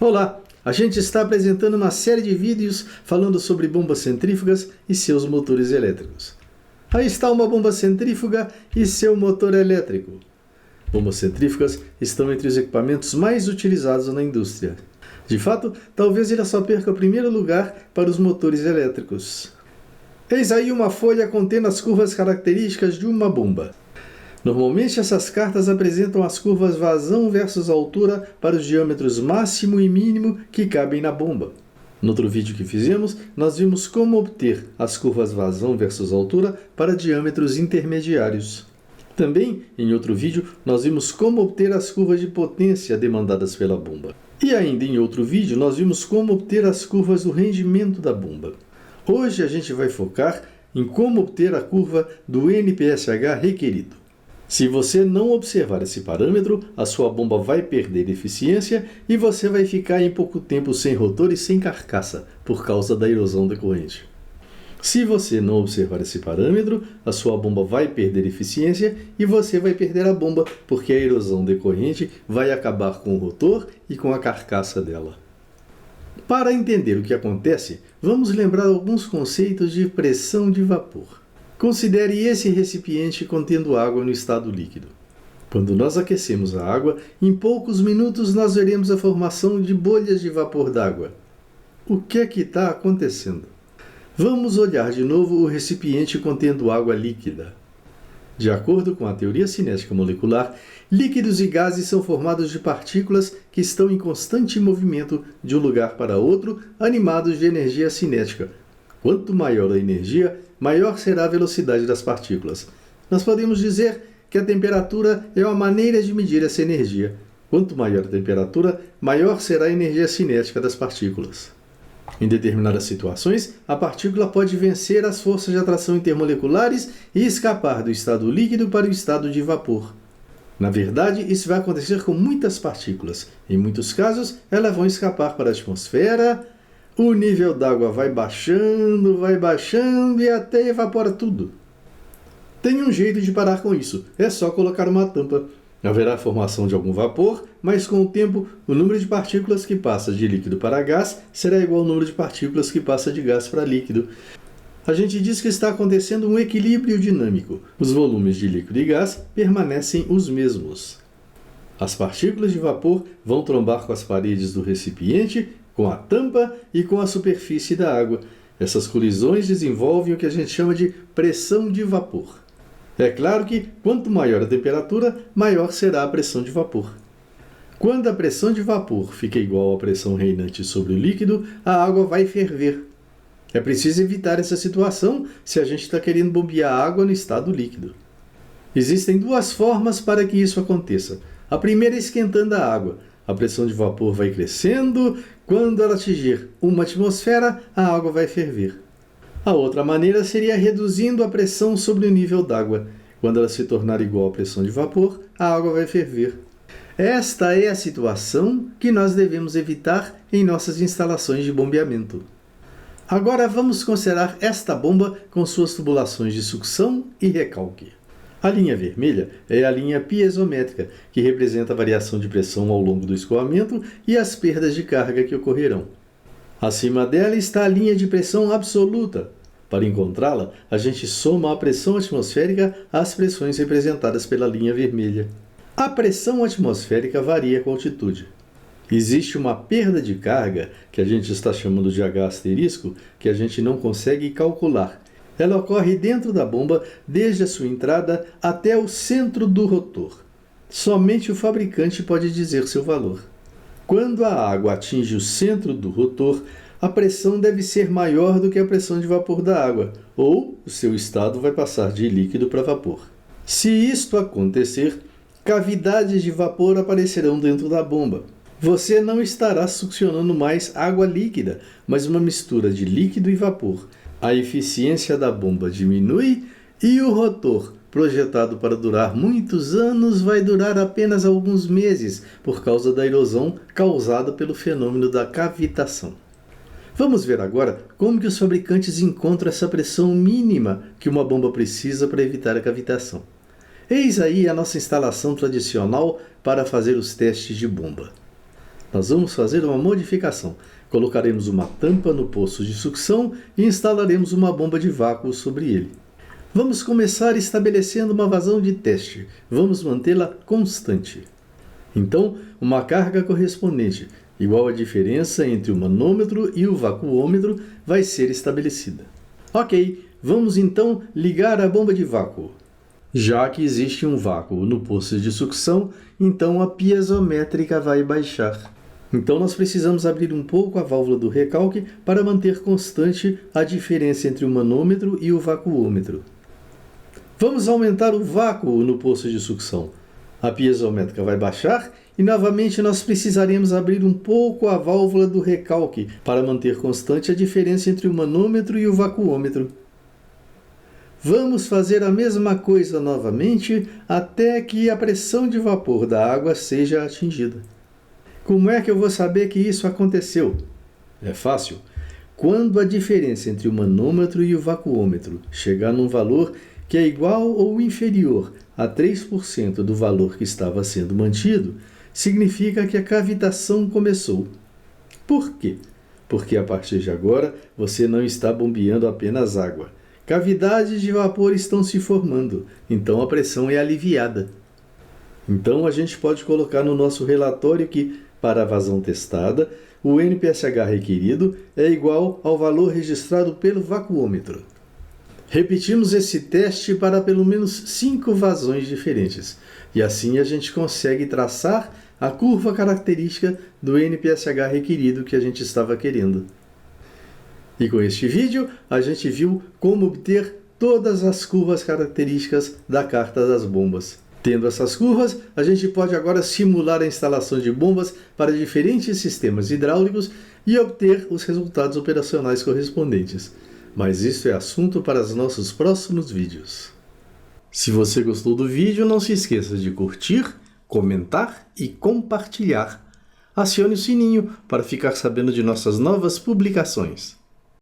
Olá! A gente está apresentando uma série de vídeos falando sobre bombas centrífugas e seus motores elétricos. Aí está uma bomba centrífuga e seu motor elétrico. Bombas centrífugas estão entre os equipamentos mais utilizados na indústria. De fato, talvez ele só perca o primeiro lugar para os motores elétricos. Eis aí uma folha contendo as curvas características de uma bomba. Normalmente essas cartas apresentam as curvas vazão versus altura para os diâmetros máximo e mínimo que cabem na bomba. No outro vídeo que fizemos, nós vimos como obter as curvas vazão versus altura para diâmetros intermediários. Também, em outro vídeo, nós vimos como obter as curvas de potência demandadas pela bomba. E ainda em outro vídeo, nós vimos como obter as curvas do rendimento da bomba. Hoje a gente vai focar em como obter a curva do NPSH requerido. Se você não observar esse parâmetro, a sua bomba vai perder eficiência e você vai ficar em pouco tempo sem rotor e sem carcaça, por causa da erosão decorrente. Se você não observar esse parâmetro, a sua bomba vai perder eficiência e você vai perder a bomba, porque a erosão decorrente vai acabar com o rotor e com a carcaça dela. Para entender o que acontece, vamos lembrar alguns conceitos de pressão de vapor. Considere esse recipiente contendo água no estado líquido. Quando nós aquecemos a água, em poucos minutos nós veremos a formação de bolhas de vapor d'água. O que é que está acontecendo? Vamos olhar de novo o recipiente contendo água líquida. De acordo com a teoria cinética molecular, líquidos e gases são formados de partículas que estão em constante movimento de um lugar para outro, animados de energia cinética. Quanto maior a energia, maior será a velocidade das partículas. Nós podemos dizer que a temperatura é uma maneira de medir essa energia. Quanto maior a temperatura, maior será a energia cinética das partículas. Em determinadas situações, a partícula pode vencer as forças de atração intermoleculares e escapar do estado líquido para o estado de vapor. Na verdade, isso vai acontecer com muitas partículas. Em muitos casos, elas vão escapar para a atmosfera. O nível d'água vai baixando e até evapora tudo. Tem um jeito de parar com isso, é só colocar uma tampa. Haverá a formação de algum vapor, mas com o tempo, o número de partículas que passa de líquido para gás será igual ao número de partículas que passa de gás para líquido. A gente diz que está acontecendo um equilíbrio dinâmico. Os volumes de líquido e gás permanecem os mesmos. As partículas de vapor vão trombar com as paredes do recipiente, com a tampa e com a superfície da água. Essas colisões desenvolvem o que a gente chama de pressão de vapor. É claro que, quanto maior a temperatura, maior será a pressão de vapor. Quando a pressão de vapor fica igual à pressão reinante sobre o líquido, a água vai ferver. É preciso evitar essa situação se a gente está querendo bombear água no estado líquido. Existem duas formas para que isso aconteça. A primeira é esquentando a água. A pressão de vapor vai crescendo, quando ela atingir uma atmosfera, a água vai ferver. A outra maneira seria reduzindo a pressão sobre o nível d'água. Quando ela se tornar igual à pressão de vapor, a água vai ferver. Esta é a situação que nós devemos evitar em nossas instalações de bombeamento. Agora vamos considerar esta bomba com suas tubulações de sucção e recalque. A linha vermelha é a linha piezométrica, que representa a variação de pressão ao longo do escoamento e as perdas de carga que ocorrerão. Acima dela está a linha de pressão absoluta. Para encontrá-la, a gente soma a pressão atmosférica às pressões representadas pela linha vermelha. A pressão atmosférica varia com a altitude. Existe uma perda de carga, que a gente está chamando de H asterisco, que a gente não consegue calcular. Ela ocorre dentro da bomba desde a sua entrada até o centro do rotor. Somente o fabricante pode dizer seu valor. Quando a água atinge o centro do rotor, a pressão deve ser maior do que a pressão de vapor da água, ou o seu estado vai passar de líquido para vapor. Se isto acontecer, cavidades de vapor aparecerão dentro da bomba. Você não estará succionando mais água líquida, mas uma mistura de líquido e vapor. A eficiência da bomba diminui e o rotor, projetado para durar muitos anos, vai durar apenas alguns meses por causa da erosão causada pelo fenômeno da cavitação. Vamos ver agora como que os fabricantes encontram essa pressão mínima que uma bomba precisa para evitar a cavitação. Eis aí a nossa instalação tradicional para fazer os testes de bomba. Nós vamos fazer uma modificação. Colocaremos uma tampa no poço de sucção e instalaremos uma bomba de vácuo sobre ele. Vamos começar estabelecendo uma vazão de teste. Vamos mantê-la constante. Então, uma carga correspondente, igual à diferença entre o manômetro e o vacuômetro, vai ser estabelecida. Ok, vamos então ligar a bomba de vácuo. Já que existe um vácuo no poço de sucção, então a piezométrica vai baixar. Então nós precisamos abrir um pouco a válvula do recalque para manter constante a diferença entre o manômetro e o vacuômetro. Vamos aumentar o vácuo no poço de sucção. A piezométrica vai baixar e novamente nós precisaremos abrir um pouco a válvula do recalque para manter constante a diferença entre o manômetro e o vacuômetro. Vamos fazer a mesma coisa novamente até que a pressão de vapor da água seja atingida. Como é que eu vou saber que isso aconteceu? É fácil. Quando a diferença entre o manômetro e o vacuômetro chegar num valor que é igual ou inferior a 3% do valor que estava sendo mantido, significa que a cavitação começou. Por quê? Porque a partir de agora você não está bombeando apenas água. Cavidades de vapor estão se formando, então a pressão é aliviada. Então a gente pode colocar no nosso relatório que, para a vazão testada, o NPSH requerido é igual ao valor registrado pelo vacuômetro. Repetimos esse teste para pelo menos 5 vazões diferentes, e assim a gente consegue traçar a curva característica do NPSH requerido que a gente estava querendo. E com este vídeo, a gente viu como obter todas as curvas características da carta das bombas. Tendo essas curvas, a gente pode agora simular a instalação de bombas para diferentes sistemas hidráulicos e obter os resultados operacionais correspondentes. Mas isso é assunto para os nossos próximos vídeos. Se você gostou do vídeo, não se esqueça de curtir, comentar e compartilhar. Acione o sininho para ficar sabendo de nossas novas publicações.